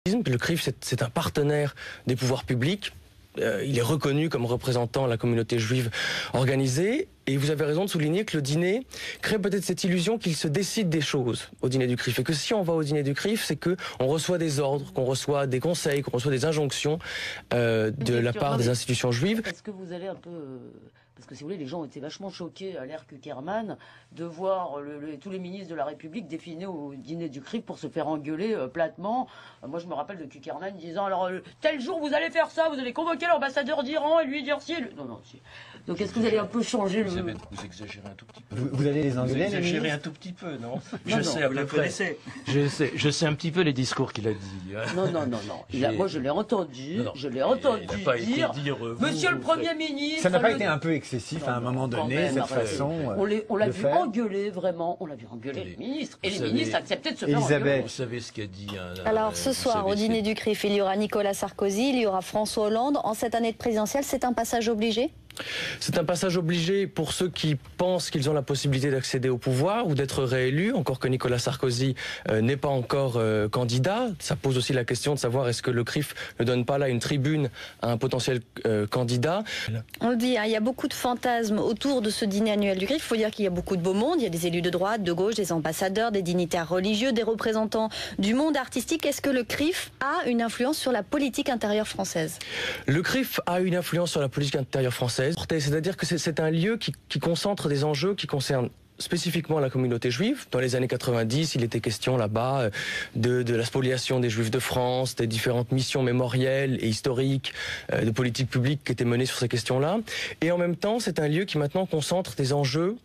Le CRIF, c'est un partenaire des pouvoirs publics. Il est reconnu comme représentant la communauté juive organisée. Et vous avez raison de souligner que le dîner crée peut-être cette illusion qu'il se décide des choses au dîner du CRIF. Et que si on va au dîner du CRIF, c'est qu'on reçoit des ordres, qu'on reçoit des conseils, qu'on reçoit des injonctions de la part des institutions juives. Est-ce que vous allez un peu... Parce que si vous voulez, les gens ont été vachement choqués à l'ère Kuckerman de voir tous les ministres de la République défiler au dîner du CRIF pour se faire engueuler platement. Moi, je me rappelle de Kuckerman disant, alors, tel jour, vous allez faire ça, vous allez convoquer l'ambassadeur d'Iran et lui dire si... Non, non, si. Donc, est-ce que vous allez un peu changer Vous exagérez un tout petit peu. Vous allez les engueuler, vous exagérez un tout petit peu, non? Je sais à peu près. Je sais un petit peu les discours qu'il a dit. Non, non, non, non. Moi, je l'ai entendu. Je l'ai entendu dire, Monsieur le Premier ministre... Ça n'a pas été un peu excessif à un moment donné, cette façon on l'a vu engueuler, vraiment. On l'a vu engueuler le ministre. Et les ministres acceptaient de se faire engueuler. Vous savez ce qu'a dit... Alors, ce soir, au dîner du CRIF, il y aura Nicolas Sarkozy, il y aura François Hollande. En cette année de présidentielle, c'est un passage obligé ? C'est un passage obligé pour ceux qui pensent qu'ils ont la possibilité d'accéder au pouvoir ou d'être réélus, encore que Nicolas Sarkozy n'est pas encore candidat. Ça pose aussi la question de savoir est-ce que le CRIF ne donne pas là une tribune à un potentiel candidat. On le dit, hein, il y a beaucoup de fantasmes autour de ce dîner annuel du CRIF. Il faut dire qu'il y a beaucoup de beau monde. Il y a des élus de droite, de gauche, des ambassadeurs, des dignitaires religieux, des représentants du monde artistique. Est-ce que le CRIF a une influence sur la politique intérieure française ? Le CRIF a une influence sur la politique intérieure française. C'est-à-dire que c'est un lieu qui concentre des enjeux qui concernent spécifiquement la communauté juive. Dans les années 90, il était question là-bas de la spoliation des Juifs de France, des différentes missions mémorielles et historiques de politique publique qui étaient menées sur ces questions-là. Et en même temps, c'est un lieu qui maintenant concentre des enjeux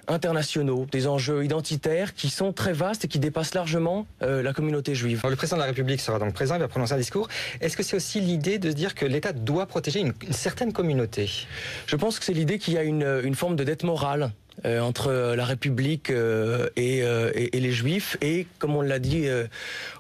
internationaux, des enjeux identitaires qui sont très vastes et qui dépassent largement la communauté juive. Le président de la République sera donc présent, il va prononcer un discours. Est-ce que c'est aussi l'idée de se dire que l'État doit protéger une certaine communauté ? Je pense que c'est l'idée qu'il y a une forme de dette morale entre la République et les Juifs. Et comme on l'a dit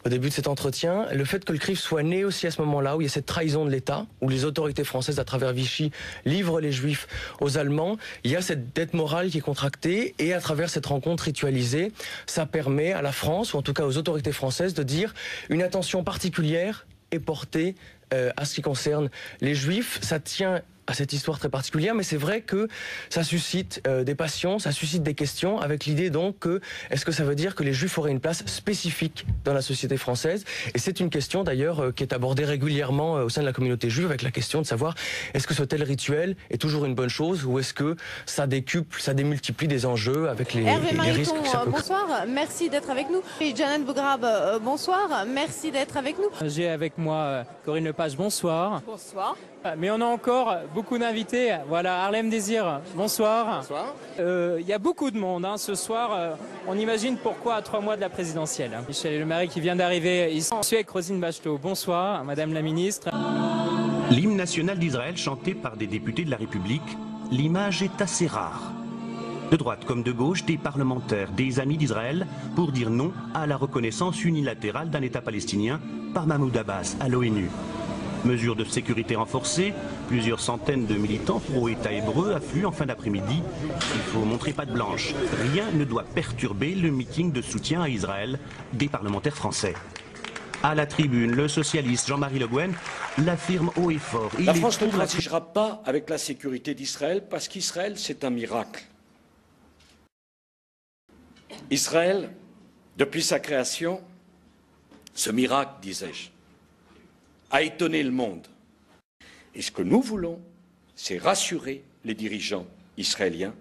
au début de cet entretien, le fait que le CRIF soit né aussi à ce moment-là, où il y a cette trahison de l'État, où les autorités françaises, à travers Vichy, livrent les Juifs aux Allemands, il y a cette dette morale qui est contractée, et à travers cette rencontre ritualisée, ça permet à la France, ou en tout cas aux autorités françaises, de dire une attention particulière est portée à ce qui concerne les Juifs. Ça tient à cette histoire très particulière, mais c'est vrai que ça suscite des passions, ça suscite des questions, avec l'idée donc que est-ce que ça veut dire que les Juifs auraient une place spécifique dans la société française? Et c'est une question d'ailleurs qui est abordée régulièrement au sein de la communauté juive, avec la question de savoir est-ce que ce tel rituel est toujours une bonne chose, ou est-ce que ça décuple, ça démultiplie des enjeux avec les risques que ça peut... Bonsoir, merci d'être avec nous. Et Janet Bougrab, bonsoir, merci d'être avec nous. J'ai avec moi Corinne Lepage, bonsoir. Bonsoir. Mais on a encore beaucoup d'invités. Voilà, Harlem Désir, bonsoir. Bonsoir. Il y a beaucoup de monde ce soir. On imagine pourquoi à 3 mois de la présidentielle. Michel Lemarre qui vient d'arriver ici. Je suis avec Roselyne Bachelot. Bonsoir, Madame la Ministre. L'hymne national d'Israël chanté par des députés de la République, l'image est assez rare. De droite comme de gauche, des parlementaires, des amis d'Israël, pour dire non à la reconnaissance unilatérale d'un État palestinien par Mahmoud Abbas à l'ONU. Mesures de sécurité renforcées, plusieurs centaines de militants pro-État hébreu affluent en fin d'après-midi. Il faut montrer patte blanche. Rien ne doit perturber le meeting de soutien à Israël des parlementaires français. À la tribune, le socialiste Jean-Marie Le Guen l'affirme haut et fort. La France ne transigera pas avec la sécurité d'Israël parce qu'Israël, c'est un miracle. Israël, depuis sa création, ce miracle, disais-je, a étonné le monde. Et ce que nous voulons, c'est rassurer les dirigeants israéliens.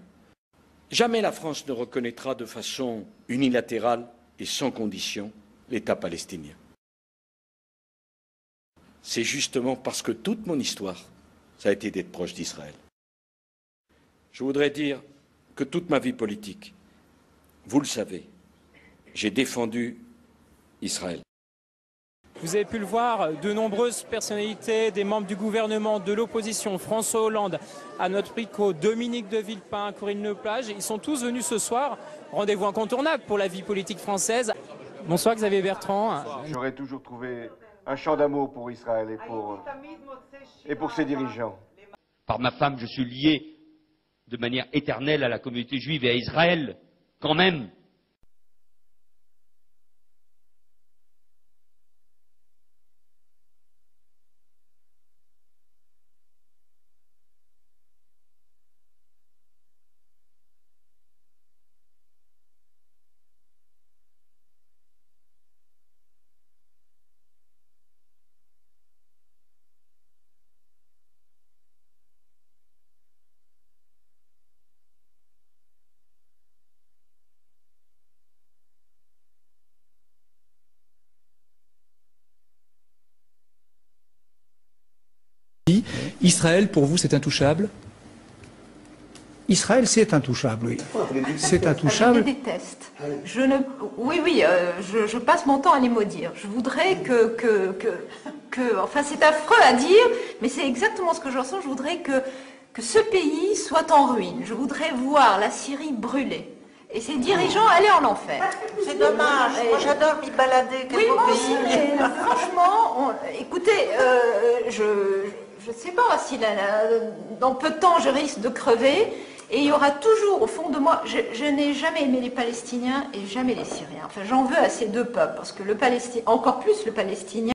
Jamais la France ne reconnaîtra de façon unilatérale et sans condition l'État palestinien. C'est justement parce que toute mon histoire, ça a été d'être proche d'Israël. Je voudrais dire que toute ma vie politique, vous le savez, j'ai défendu Israël. Vous avez pu le voir, de nombreuses personnalités, des membres du gouvernement, de l'opposition, François Hollande, à notre Picot, Dominique de Villepin, Corinne Lepage, ils sont tous venus ce soir. Rendez-vous incontournable pour la vie politique française. Bonsoir Xavier Bertrand. J'aurais toujours trouvé un chant d'amour pour Israël et pour ses dirigeants. Par ma femme, je suis lié de manière éternelle à la communauté juive et à Israël, quand même. Israël, pour vous, c'est intouchable? Israël, c'est intouchable, oui. C'est intouchable. Je les déteste. Je passe mon temps à les maudire. Je voudrais enfin, c'est affreux à dire, mais c'est exactement ce que je ressens. Je voudrais que ce pays soit en ruine. Je voudrais voir la Syrie brûler. Et ses dirigeants aller en enfer. C'est dommage. Moi, j'adore m'y balader. Oui, moi aussi, mais franchement, écoutez, je ne sais pas si dans peu de temps, je risque de crever. Et il y aura toujours, au fond de moi, je n'ai jamais aimé les Palestiniens et jamais les Syriens. Enfin, j'en veux à ces deux peuples, parce que encore plus le Palestinien,